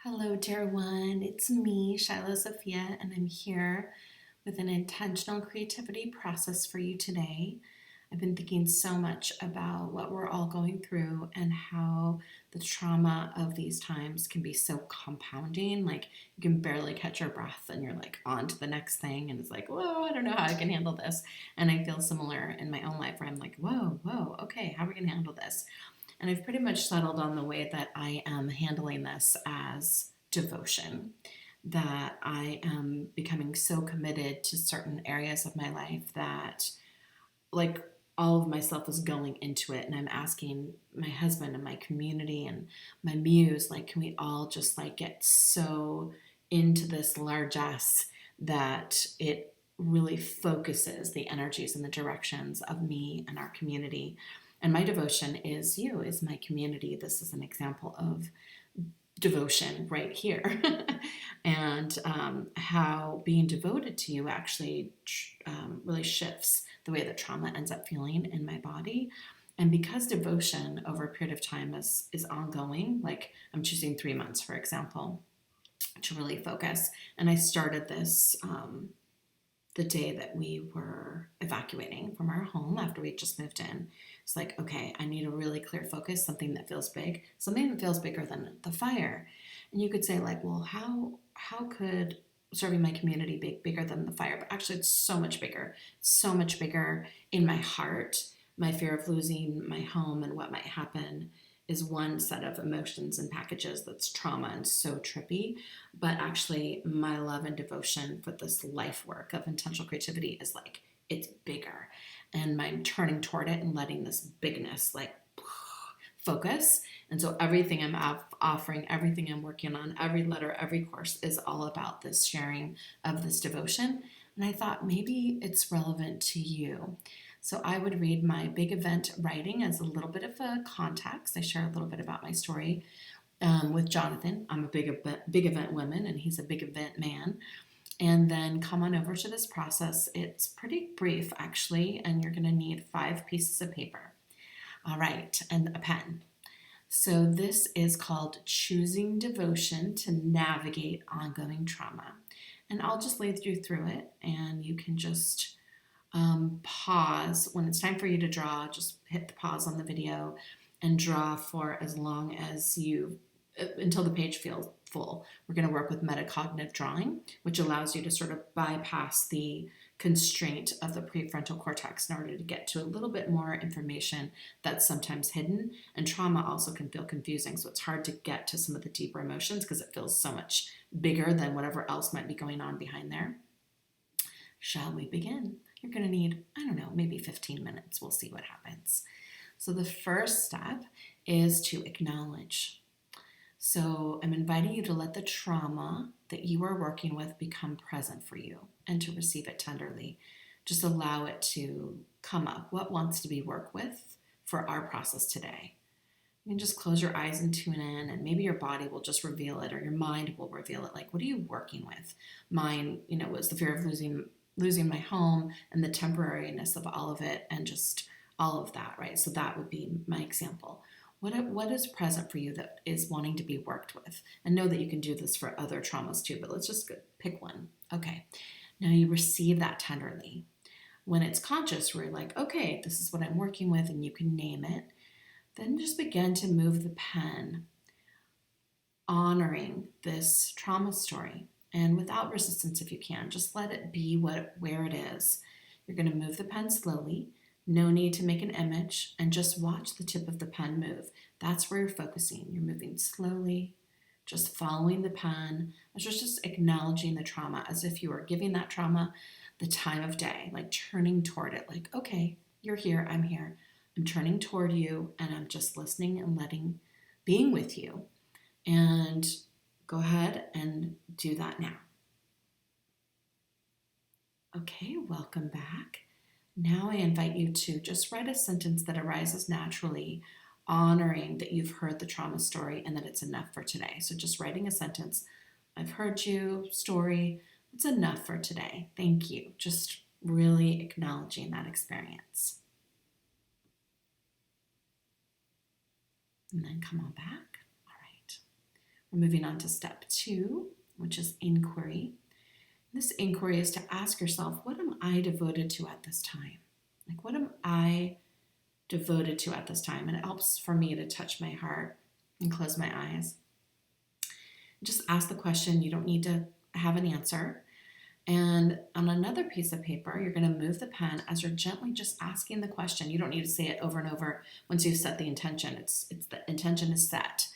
Hello, dear one. It's me, Shiloh Sophia, and I'm here with an intentional creativity process for you today. I've been thinking so much about what we're all going through and how the trauma of these times can be so compounding. Like, you can barely catch your breath and you're like on to the next thing, and it's like, whoa, I don't know how I can handle this. And I feel similar in my own life where I'm like, whoa, okay, how are we going to handle this? And I've pretty much settled on the way that I am handling this as devotion, that I am becoming so committed to certain areas of my life that, like, all of myself is going into it, and I'm asking my husband and my community and my muse, like, can we all just like get so into this largesse that it really focuses the energies and the directions of me and our community. And my devotion is you, is my community. This is an example of devotion right here. And how being devoted to you actually really shifts the way that trauma ends up feeling in my body. And because devotion over a period of time is ongoing, like I'm choosing 3 months, for example, to really focus. And I started this the day that we were evacuating from our home after we just moved in. It's like, okay, I need a really clear focus, something that feels big, something that feels bigger than the fire. And you could say, like, well, how could serving my community be bigger than the fire? But actually, it's so much bigger in my heart. My fear of losing my home and what might happen is one set of emotions and packages that's trauma and so trippy. But actually, my love and devotion for this life work of intentional creativity is like, it's bigger. And my turning toward it and letting this bigness like focus. And so everything I'm offering, everything I'm working on, every letter, every course is all about this sharing of this devotion. And I thought maybe it's relevant to you. So I would read my big event writing as a little bit of a context. I share a little bit about my story with Jonathan. I'm a big event woman, and he's a big event man. And then come on over to this process. It's pretty brief, actually, and you're going to need 5 pieces of paper. All right, and a pen. So this is called Choosing Devotion to Navigate Ongoing Trauma. And I'll just lead you through it, and you can just pause. When it's time for you to draw, just hit the pause on the video and draw for as long as until the page feels full. We're going to work with metacognitive drawing, which allows you to sort of bypass the constraint of the prefrontal cortex in order to get to a little bit more information that's sometimes hidden. And trauma also can feel confusing, so it's hard to get to some of the deeper emotions because it feels so much bigger than whatever else might be going on behind there. Shall we begin? You're going to need, I don't know, maybe 15 minutes. We'll see what happens. So the first step is to acknowledge. So I'm inviting you to let the trauma that you are working with become present for you and to receive it tenderly. Just allow it to come up. What wants to be worked with for our process today? You can just close your eyes and tune in, and maybe your body will just reveal it, or your mind will reveal it. Like, what are you working with? Mine, was the fear of losing my home and the temporariness of all of it and just all of that, right? So that would be my example. What is present for you that is wanting to be worked with? And know that you can do this for other traumas too, but let's just pick one. Okay, now you receive that tenderly. When it's conscious, we're like, okay, this is what I'm working with, and you can name it. Then just begin to move the pen, honoring this trauma story. And without resistance, if you can, just let it be where it is. You're going to move the pen slowly. No need to make an image, and just watch the tip of the pen move. That's where you're focusing. You're moving slowly, just following the pen, just acknowledging the trauma as if you were giving that trauma the time of day, like turning toward it, like, okay, you're here, I'm here. I'm turning toward you, and I'm just listening and being with you. And go ahead and do that now. Okay, welcome back. Now I invite you to just write a sentence that arises naturally, honoring that you've heard the trauma story and that it's enough for today. So just writing a sentence, I've heard you, story, it's enough for today. Thank you. Just really acknowledging that experience. And then come on back. All right. We're moving on to step 2, which is inquiry. This inquiry is to ask yourself, what am I devoted to at this time? Like, what am I devoted to at this time? And it helps for me to touch my heart and close my eyes. Just ask the question. You don't need to have an answer. And on another piece of paper, you're going to move the pen as you're gently just asking the question. You don't need to say it over and over once you've set the intention. It's the intention is set.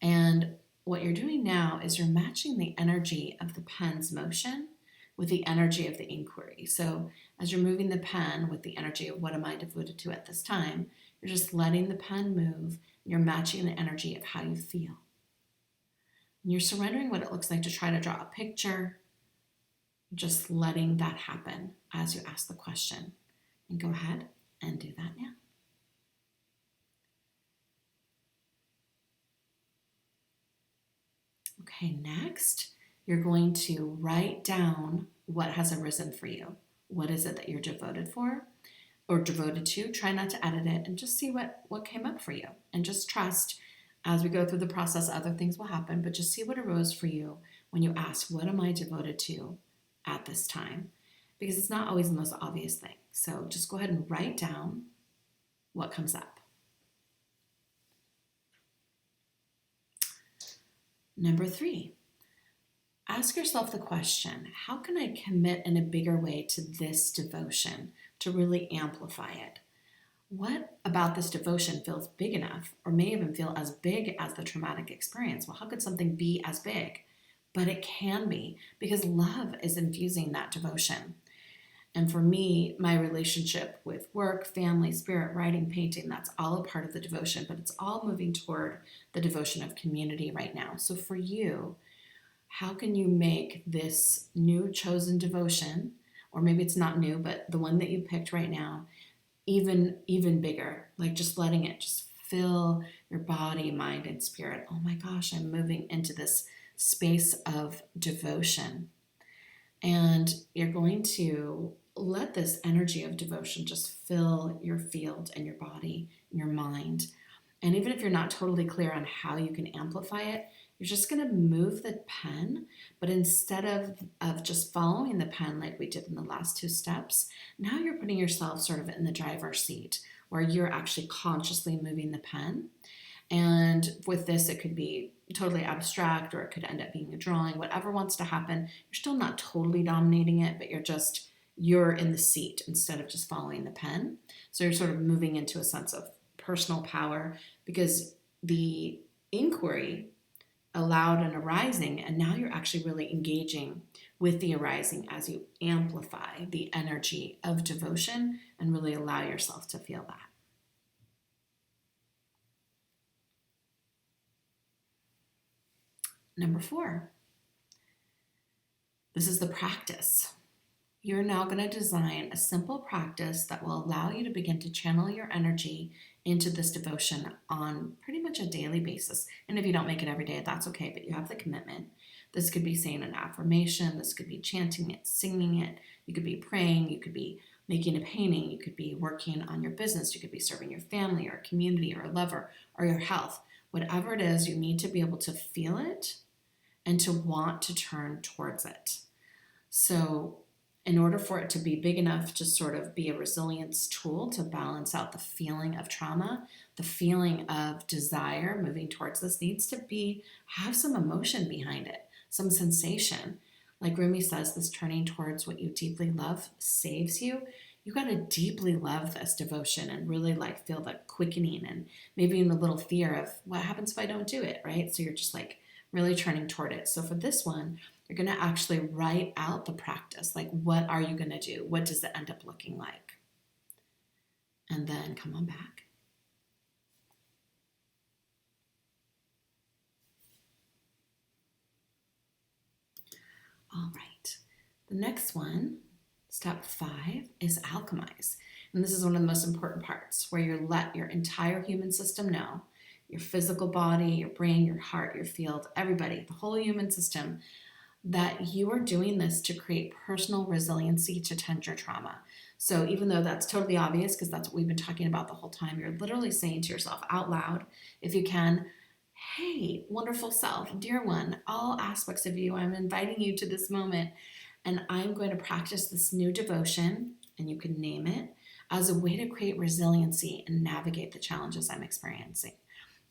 And what you're doing now is you're matching the energy of the pen's motion with the energy of the inquiry. So as you're moving the pen with the energy of what am I devoted to at this time, you're just letting the pen move. And you're matching the energy of how you feel. And you're surrendering what it looks like to try to draw a picture, just letting that happen as you ask the question. And go ahead and do that now. Okay, next, you're going to write down what has arisen for you. What is it that you're devoted for or devoted to? Try not to edit it and just see what came up for you. And just trust as we go through the process, other things will happen, but just see what arose for you when you ask, what am I devoted to at this time? Because it's not always the most obvious thing. So just go ahead and write down what comes up. Number 3, ask yourself the question, how can I commit in a bigger way to this devotion to really amplify it? What about this devotion feels big enough or may even feel as big as the traumatic experience? Well, how could something be as big? But it can be because love is infusing that devotion. And for me, my relationship with work, family, spirit, writing, painting, that's all a part of the devotion, but it's all moving toward the devotion of community right now. So for you, how can you make this new chosen devotion, or maybe it's not new, but the one that you picked right now, even bigger? Like just letting it just fill your body, mind, and spirit. Oh my gosh, I'm moving into this space of devotion. And you're going to let this energy of devotion just fill your field and your body and your mind. And even if you're not totally clear on how you can amplify it, you're just going to move the pen, but instead of just following the pen like we did in the last 2 steps, now you're putting yourself sort of in the driver's seat where you're actually consciously moving the pen. And with this, it could be totally abstract or it could end up being a drawing, whatever wants to happen. You're still not totally dominating it, but you're in the seat instead of just following the pen. So you're sort of moving into a sense of personal power because the inquiry allowed an arising, and now you're actually really engaging with the arising as you amplify the energy of devotion and really allow yourself to feel that. Number 4, this is the practice. You're now going to design a simple practice that will allow you to begin to channel your energy into this devotion on pretty much a daily basis. And if you don't make it every day, that's okay, but you have the commitment. This could be saying an affirmation. This could be chanting it, singing it. You could be praying. You could be making a painting. You could be working on your business. You could be serving your family or a community or a lover or your health. Whatever it is, you need to be able to feel it and to want to turn towards it. So in order for it to be big enough to sort of be a resilience tool to balance out the feeling of trauma, the feeling of desire moving towards this needs to have some emotion behind it, some sensation. Like Rumi says, this turning towards what you deeply love saves you. You got to deeply love this devotion and really like feel the quickening and maybe even a little fear of what happens if I don't do it, right? So you're just like really turning toward it. So for this one, you're going to actually write out the practice. Like, what are you going to do? What does it end up looking like? And then come on back. All right. The next one, step 5, is alchemize. And this is one of the most important parts where you let your entire human system know, your physical body, your brain, your heart, your field, everybody, the whole human system, that you are doing this to create personal resiliency to tend your trauma. So even though that's totally obvious, because that's what we've been talking about the whole time, you're literally saying to yourself out loud, if you can, Hey, wonderful self, dear one, all aspects of you, I'm inviting you to this moment, and I'm going to practice this new devotion, and you can name it, as a way to create resiliency and navigate the challenges I'm experiencing.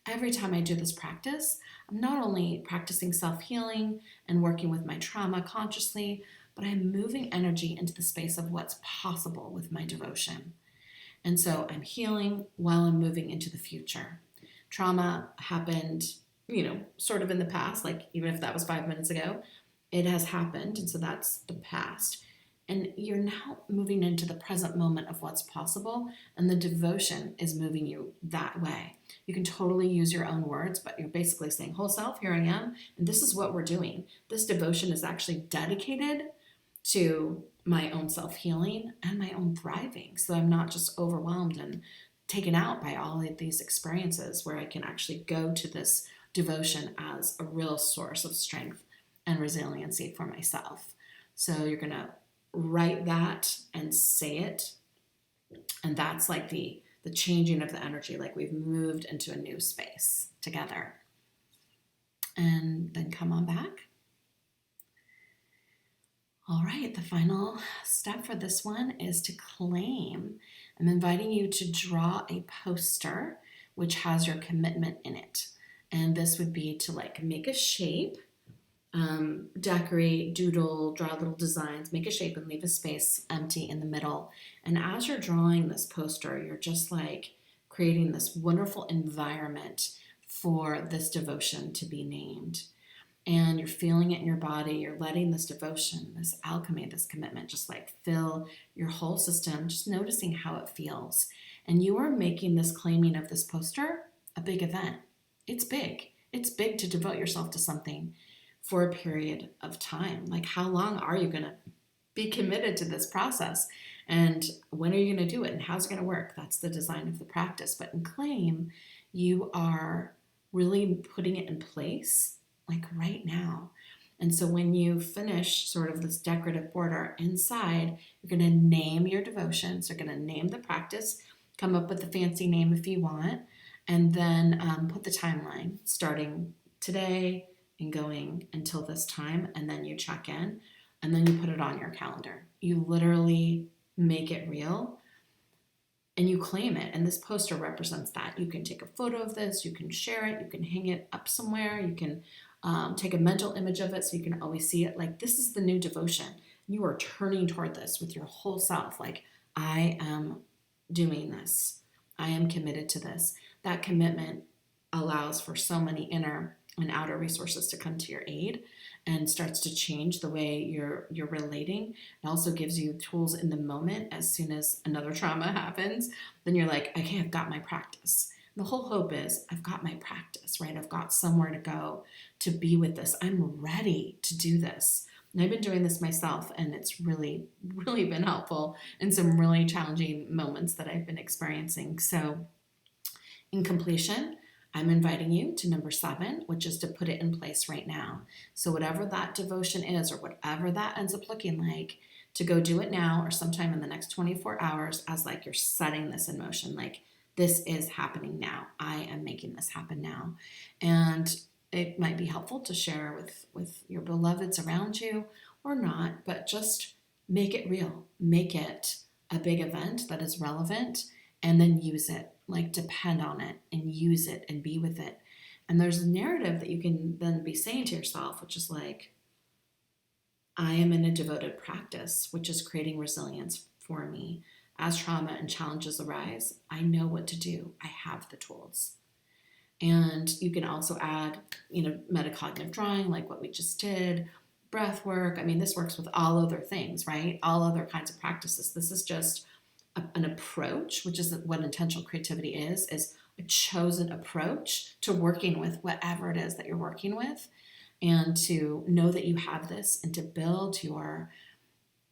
Every time I do this practice, I'm not only practicing self healing and working with my trauma consciously, but I'm moving energy into the space of what's possible with my devotion. And so I'm healing while I'm moving into the future. Trauma happened, sort of in the past, like even if that was 5 minutes ago, it has happened. And so that's the past. And you're now moving into the present moment of what's possible, and the devotion is moving you that way. You can totally use your own words, but you're basically saying, whole self, here I am, and this is what we're doing. This devotion is actually dedicated to my own self healing and my own thriving. So I'm not just overwhelmed and taken out by all of these experiences, where I can actually go to this devotion as a real source of strength and resiliency for myself. So you're going to write that and say it. And that's like the changing of the energy, like we've moved into a new space together. And then come on back. All right, the final step for this one is to claim. I'm inviting you to draw a poster which has your commitment in it. And this would be to like make a shape, decorate, doodle, draw little designs, make a shape and leave a space empty in the middle. And as you're drawing this poster, you're just like creating this wonderful environment for this devotion to be named. And you're feeling it in your body. You're letting this devotion, this alchemy, this commitment just like fill your whole system, just noticing how it feels. And you are making this claiming of this poster a big event. It's big. It's big to devote yourself to something for a period of time. Like, how long are you going to be committed to this process? And when are you going to do it? And how's it going to work? That's the design of the practice. But in claim, you are really putting it in place like right now. And so when you finish sort of this decorative border inside, you're going to name your devotions. You're going to name the practice, come up with a fancy name if you want, and then put the timeline starting today and going until this time. And then you check in, and then you put it on your calendar. You literally make it real and you claim it. And this poster represents that. You can take a photo of this, you can share it, you can hang it up somewhere, you can take a mental image of it so you can always see it. Like, this is the new devotion. You are turning toward this with your whole self. Like, I am doing this. I am committed to this. That commitment allows for so many inner and outer resources to come to your aid, and starts to change the way you're relating. It also gives you tools in the moment. As soon as another trauma happens, then you're like, okay, I've got my practice. The whole hope is I've got my practice, right? I've got somewhere to go to be with this. I'm ready to do this. And I've been doing this myself, and it's really, really been helpful in some really challenging moments that I've been experiencing. So in completion, I'm inviting you to number 7, which is to put it in place right now. So whatever that devotion is, or whatever that ends up looking like, to go do it now or sometime in the next 24 hours, as like you're setting this in motion. Like, this is happening now. I am making this happen now. And it might be helpful to share with your beloveds around you or not, but just make it real. Make it a big event that is relevant, and then use it. Like, depend on it and use it and be with it. And there's a narrative that you can then be saying to yourself, which is like, I am in a devoted practice, which is creating resilience for me. As trauma and challenges arise, I know what to do. I have the tools. And you can also add, metacognitive drawing, like what we just did, breath work. I mean, this works with all other things, right? All other kinds of practices. This is just an approach, which is what intentional creativity is a chosen approach to working with whatever it is that you're working with, and to know that you have this, and to build your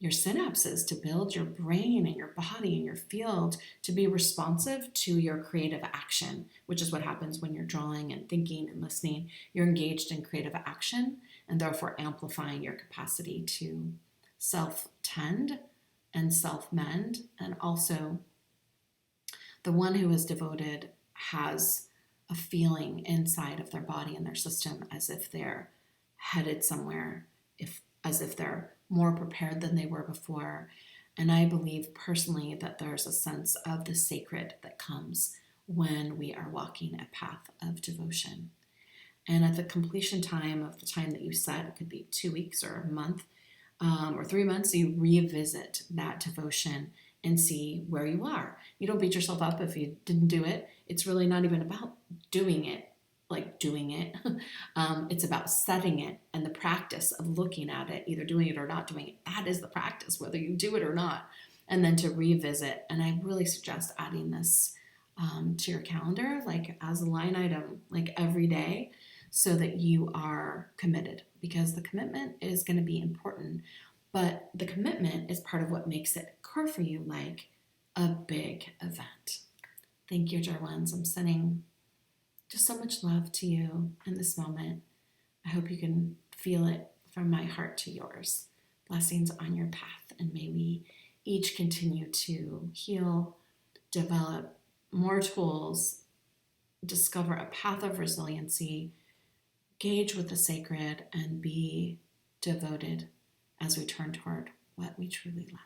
synapses, to build your brain and your body and your field to be responsive to your creative action, which is what happens when you're drawing and thinking and listening. You're engaged in creative action, and therefore amplifying your capacity to self-tend and self-mend. And also, the one who is devoted has a feeling inside of their body and their system as if they're headed somewhere, as if they're more prepared than they were before. And I believe personally that there's a sense of the sacred that comes when we are walking a path of devotion. And at the completion time of the time that you set, it could be 2 weeks or a month, or 3 months, you revisit that devotion and see where you are. You don't beat yourself up if you didn't do it. It's really not even about doing it, like doing it. It's about setting it and the practice of looking at it, either doing it or not doing it. That is the practice, whether you do it or not. And then to revisit. And I really suggest adding this to your calendar, like as a line item, like every day, so that you are committed, because the commitment is going to be important, but the commitment is part of what makes it occur for you like a big event. Thank you, dear ones. I'm sending just so much love to you in this moment. I hope you can feel it from my heart to yours. Blessings on your path, and may we each continue to heal, develop more tools, discover a path of resiliency, gauge with the sacred, and be devoted as we turn toward what we truly love.